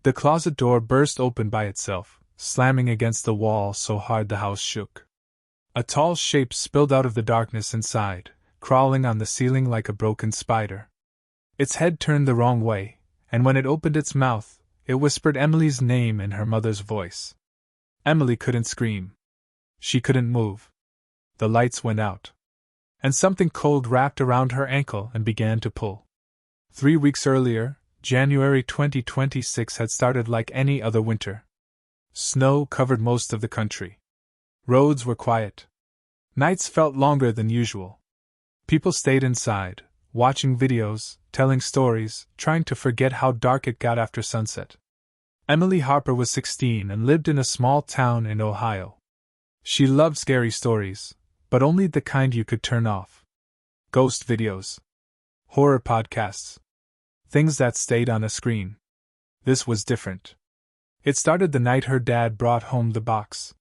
The closet door burst open by itself, slamming against the wall so hard the house shook. A tall shape spilled out of the darkness inside, crawling on the ceiling like a broken spider. Its head turned the wrong way, and when it opened its mouth, it whispered Emily's name in her mother's voice. Emily couldn't scream. She couldn't move. The lights went out. And something cold wrapped around her ankle and began to pull. 3 weeks earlier, January 2026 had started like any other winter. Snow covered most of the country. Roads were quiet. Nights felt longer than usual. People stayed inside, watching videos, telling stories, trying to forget how dark it got after sunset. Emily Harper was 16 and lived in a small town in Ohio. She loved scary stories, but only the kind you could turn off. Ghost videos. Horror podcasts. Things that stayed on a screen. This was different. It started the night her dad brought home the box.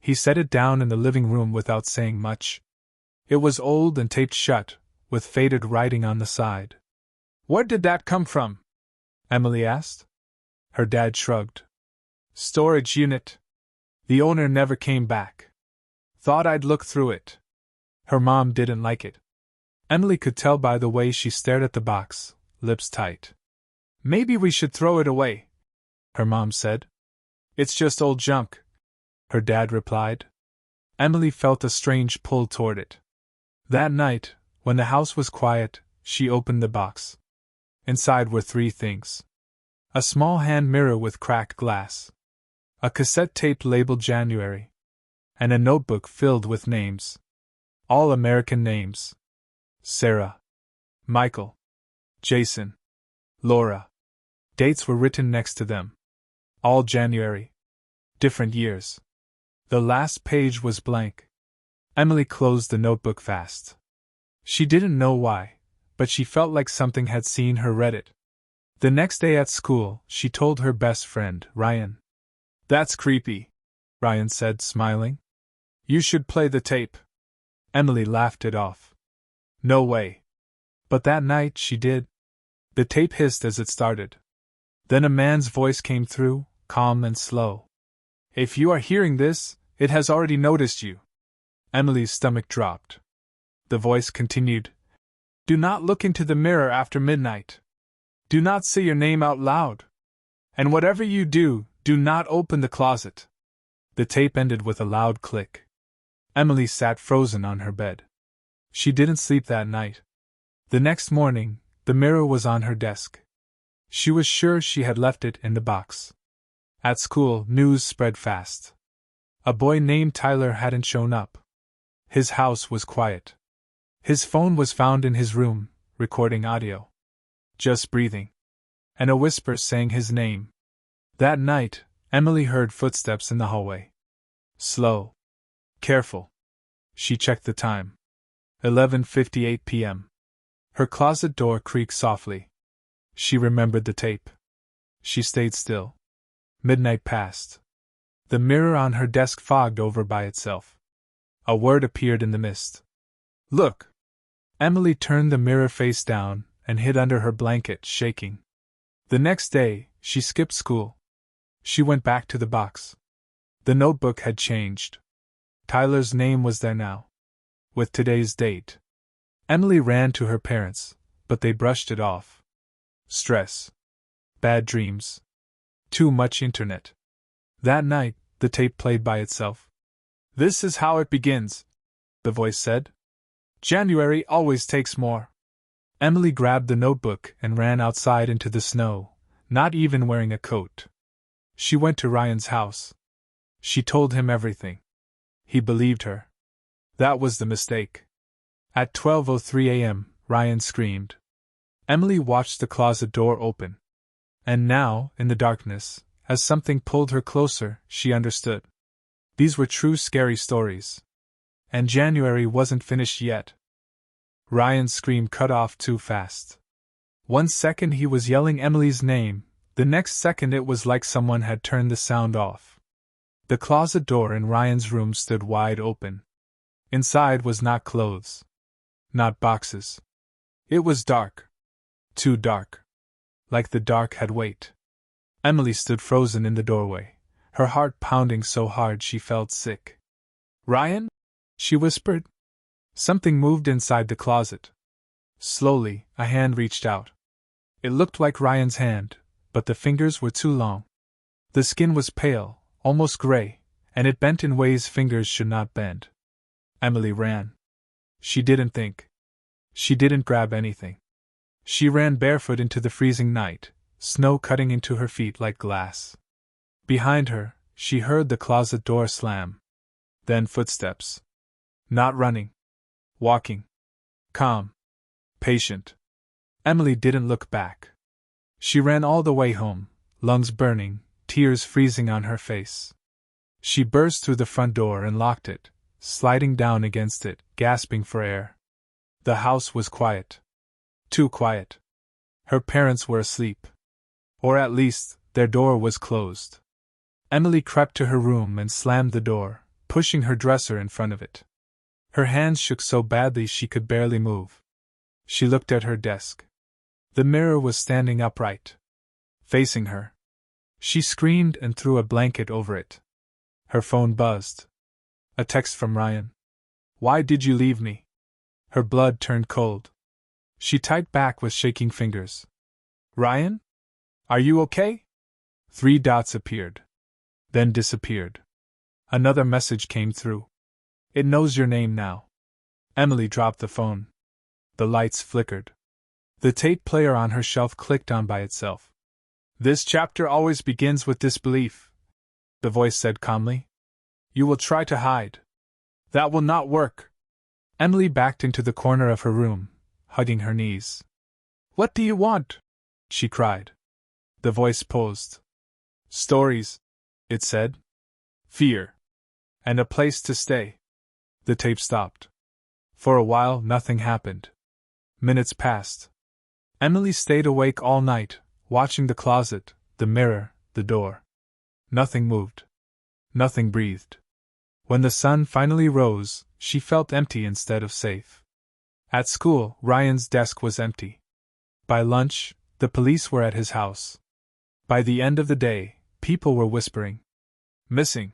He set it down in the living room without saying much. It was old and taped shut, with faded writing on the side. "Where did that come from?" Emily asked. Her dad shrugged. "Storage unit. The owner never came back. Thought I'd look through it." Her mom didn't like it. Emily could tell by the way she stared at the box, lips tight. "Maybe we should throw it away," her mom said. "It's just old junk," her dad replied. Emily felt a strange pull toward it. That night, when the house was quiet, she opened the box. Inside were 3 things. A small hand mirror with cracked glass. A cassette tape labeled January. And a notebook filled with names. All American names. Sarah. Michael. Jason. Laura. Dates were written next to them. All January. Different years. The last page was blank. Emily closed the notebook fast. She didn't know why, but she felt like something had seen her read it. The next day at school, she told her best friend, Ryan. "That's creepy," Ryan said, smiling. "You should play the tape." Emily laughed it off. "No way." But that night she did. The tape hissed as it started. Then a man's voice came through, calm and slow. "If you are hearing this, it has already noticed you." Emily's stomach dropped. The voice continued, "Do not look into the mirror after midnight. Do not say your name out loud. And whatever you do, do not open the closet." The tape ended with a loud click. Emily sat frozen on her bed. She didn't sleep that night. The next morning, the mirror was on her desk. She was sure she had left it in the box. At school, news spread fast. A boy named Tyler hadn't shown up. His house was quiet. His phone was found in his room, recording audio. Just breathing. And a whisper saying his name. That night, Emily heard footsteps in the hallway. Slow. Careful. She checked the time. 11:58 p.m. Her closet door creaked softly. She remembered the tape. She stayed still. Midnight passed. The mirror on her desk fogged over by itself. A word appeared in the mist. "Look!" Emily turned the mirror face down and hid under her blanket, shaking. The next day, she skipped school. She went back to the box. The notebook had changed. Tyler's name was there now, with today's date. Emily ran to her parents, but they brushed it off. Stress. Bad dreams. Too much internet. That night, the tape played by itself. "This is how it begins," the voice said. "January always takes more." Emily grabbed the notebook and ran outside into the snow, not even wearing a coat. She went to Ryan's house. She told him everything. He believed her. That was the mistake. At 12:03 a.m., Ryan screamed. Emily watched the closet door open. And now, in the darkness, as something pulled her closer, she understood. These were true scary stories. And January wasn't finished yet. Ryan's scream cut off too fast. 1 second he was yelling Emily's name, the next second it was like someone had turned the sound off. The closet door in Ryan's room stood wide open. Inside was not clothes. Not boxes. It was dark. Too dark. Like the dark had weight. Emily stood frozen in the doorway, her heart pounding so hard she felt sick. "Ryan?" she whispered. Something moved inside the closet. Slowly, a hand reached out. It looked like Ryan's hand, but the fingers were too long. The skin was pale, almost gray, and it bent in ways fingers should not bend. Emily ran. She didn't think. She didn't grab anything. She ran barefoot into the freezing night, snow cutting into her feet like glass. Behind her, she heard the closet door slam. Then footsteps. Not running. Walking. Calm. Patient. Emily didn't look back. She ran all the way home, lungs burning, tears freezing on her face. She burst through the front door and locked it, sliding down against it, gasping for air. The house was quiet. Too quiet. Her parents were asleep. Or at least, their door was closed. Emily crept to her room and slammed the door, pushing her dresser in front of it. Her hands shook so badly she could barely move. She looked at her desk. The mirror was standing upright, facing her. She screamed and threw a blanket over it. Her phone buzzed. A text from Ryan. "Why did you leave me?" Her blood turned cold. She typed back with shaking fingers. "Ryan? Are you okay?" 3 dots appeared. Then disappeared. Another message came through. "It knows your name now." Emily dropped the phone. The lights flickered. The tape player on her shelf clicked on by itself. "This chapter always begins with disbelief," the voice said calmly. "You will try to hide. That will not work." Emily backed into the corner of her room, hugging her knees. "What do you want?" she cried. The voice paused. "Stories," it said. "Fear. And a place to stay." The tape stopped. For a while, nothing happened. Minutes passed. Emily stayed awake all night, watching the closet, the mirror, the door. Nothing moved. Nothing breathed. When the sun finally rose, she felt empty instead of safe. At school, Ryan's desk was empty. By lunch, the police were at his house. By the end of the day, people were whispering. "Missing.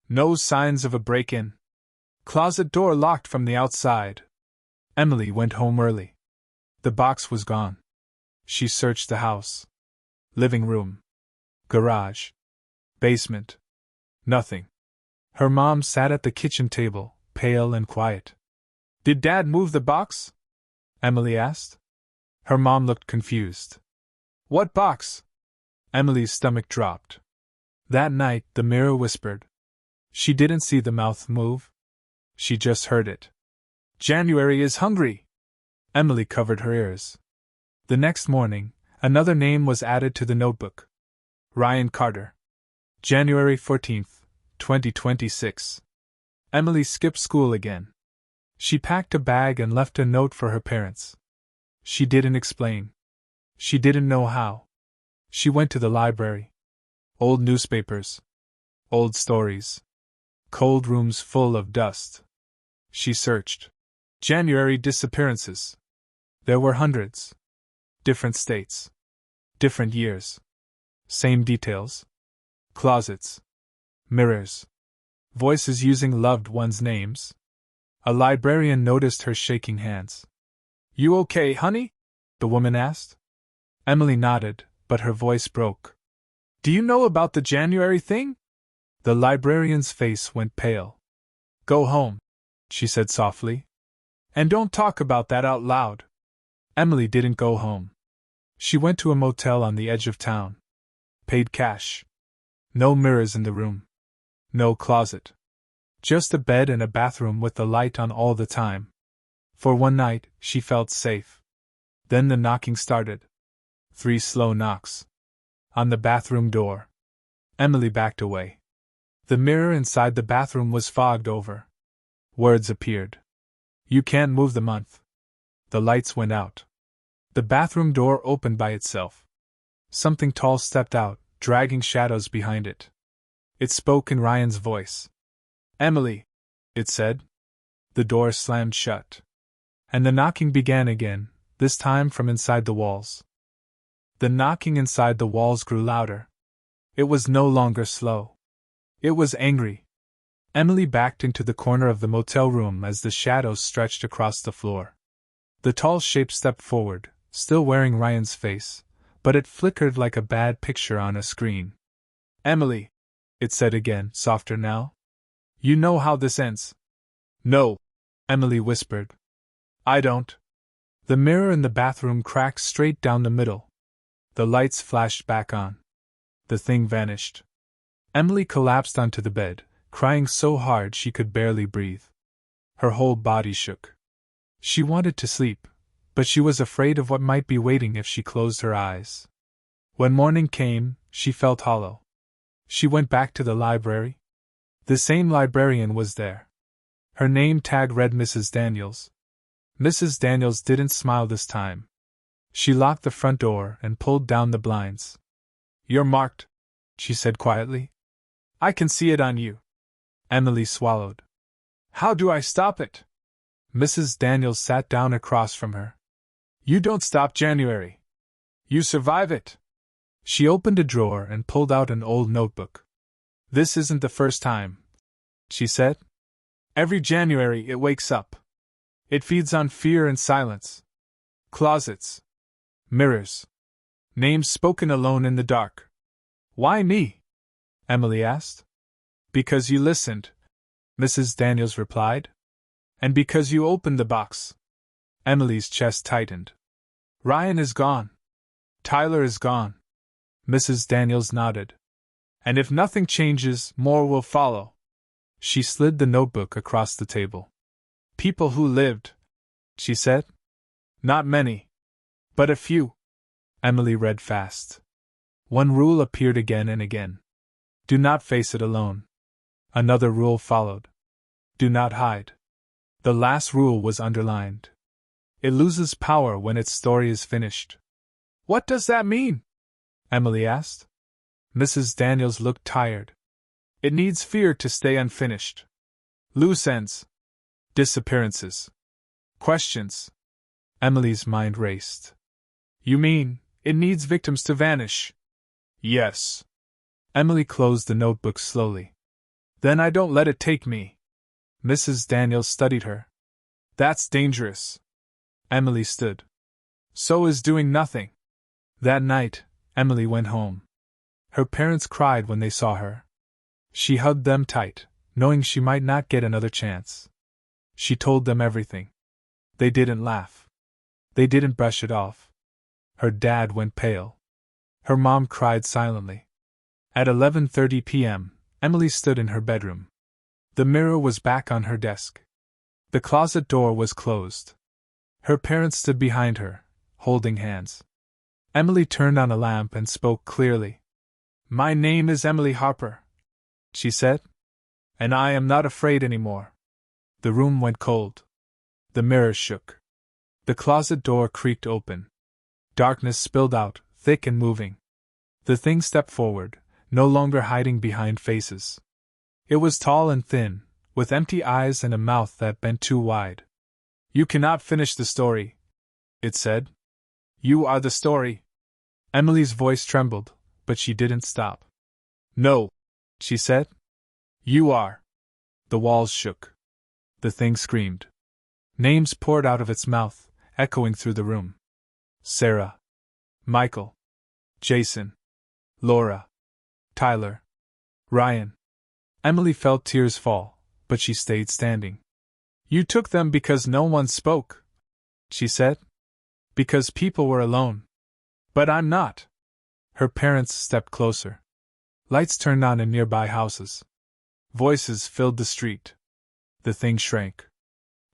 No signs of a break-in. Closet door locked from the outside." Emily went home early. The box was gone. She searched the house. Living room. Garage. Basement. Nothing. Her mom sat at the kitchen table, pale and quiet. "Did Dad move the box?" Emily asked. Her mom looked confused. "What box?" Emily's stomach dropped. That night, the mirror whispered. She didn't see the mouth move. She just heard it. "January is hungry." Emily covered her ears. The next morning, another name was added to the notebook. Ryan Carter. January 14th, 2026. Emily skipped school again. She packed a bag and left a note for her parents. She didn't explain. She didn't know how. She went to the library. Old newspapers. Old stories. Cold rooms full of dust. She searched. January disappearances. There were hundreds. Different states. Different years. Same details. Closets. Mirrors. Voices using loved ones' names. A librarian noticed her shaking hands. "You okay, honey?" the woman asked. Emily nodded, but her voice broke. "Do you know about the January thing?" The librarian's face went pale. "Go home," she said softly. "And don't talk about that out loud." Emily didn't go home. She went to a motel on the edge of town. Paid cash. No mirrors in the room. No closet. Just a bed and a bathroom with the light on all the time. For one night, she felt safe. Then the knocking started. 3 slow knocks. On the bathroom door. Emily backed away. The mirror inside the bathroom was fogged over. Words appeared. "You can't move the month." The lights went out. The bathroom door opened by itself. Something tall stepped out, dragging shadows behind it. It spoke in Ryan's voice. "Emily," it said. The door slammed shut. And the knocking began again, this time from inside the walls. The knocking inside the walls grew louder. It was no longer slow. It was angry. Emily backed into the corner of the motel room as the shadows stretched across the floor. The tall shape stepped forward, still wearing Ryan's face, but it flickered like a bad picture on a screen. "Emily," it said again, softer now. "You know how this ends." "No," Emily whispered. "I don't." The mirror in the bathroom cracked straight down the middle. The lights flashed back on. The thing vanished. Emily collapsed onto the bed, crying so hard she could barely breathe. Her whole body shook. She wanted to sleep, but she was afraid of what might be waiting if she closed her eyes. When morning came, she felt hollow. She went back to the library. The same librarian was there. Her name tag read Mrs. Daniels. Mrs. Daniels didn't smile this time. She locked the front door and pulled down the blinds. "You're marked," she said quietly. "I can see it on you." Emily swallowed. "How do I stop it?" Mrs. Daniels sat down across from her. "You don't stop January. You survive it." She opened a drawer and pulled out an old notebook. "This isn't the first time," she said. "Every January it wakes up. It feeds on fear and silence. Closets. Mirrors. Names spoken alone in the dark." "Why me?" Emily asked. "Because you listened," Mrs. Daniels replied. "And because you opened the box." Emily's chest tightened. "Ryan is gone. Tyler is gone." Mrs. Daniels nodded. "And if nothing changes, more will follow." She slid the notebook across the table. "People who lived," she said. "Not many. But a few." Emily read fast. One rule appeared again and again. Do not face it alone. Another rule followed. Do not hide. The last rule was underlined. It loses power when its story is finished. "What does that mean?" Emily asked. Mrs. Daniels looked tired. "It needs fear to stay unfinished. Loose ends. Disappearances. Questions." Emily's mind raced. "You mean, it needs victims to vanish?" "Yes." Emily closed the notebook slowly. "Then I don't let it take me." Mrs. Daniels studied her. "That's dangerous." Emily stood. "So is doing nothing." That night, Emily went home. Her parents cried when they saw her. She hugged them tight, knowing she might not get another chance. She told them everything. They didn't laugh. They didn't brush it off. Her dad went pale. Her mom cried silently. At 11:30 p.m., Emily stood in her bedroom. The mirror was back on her desk. The closet door was closed. Her parents stood behind her, holding hands. Emily turned on a lamp and spoke clearly. "My name is Emily Harper," she said. "And I am not afraid anymore." The room went cold. The mirror shook. The closet door creaked open. Darkness spilled out, thick and moving. The thing stepped forward, no longer hiding behind faces. It was tall and thin, with empty eyes and a mouth that bent too wide. "You cannot finish the story," it said. "You are the story." Emily's voice trembled, but she didn't stop. "No," she said. "You are." The walls shook. The thing screamed. Names poured out of its mouth, echoing through the room. Sarah. Michael. Jason. Laura. Tyler. Ryan. Emily felt tears fall, but she stayed standing. "You took them because no one spoke," she said. "Because people were alone. But I'm not." Her parents stepped closer. Lights turned on in nearby houses. Voices filled the street. The thing shrank.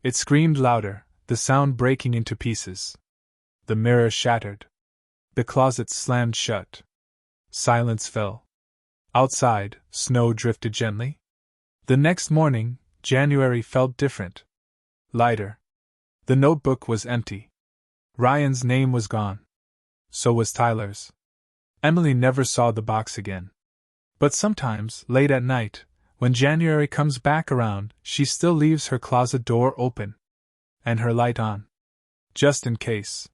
It screamed louder, the sound breaking into pieces. The mirror shattered. The closet slammed shut. Silence fell. Outside, snow drifted gently. The next morning, January felt different. Lighter. The notebook was empty. Ryan's name was gone. So was Tyler's. Emily never saw the box again. But sometimes, late at night, when January comes back around, she still leaves her closet door open. And her light on. Just in case.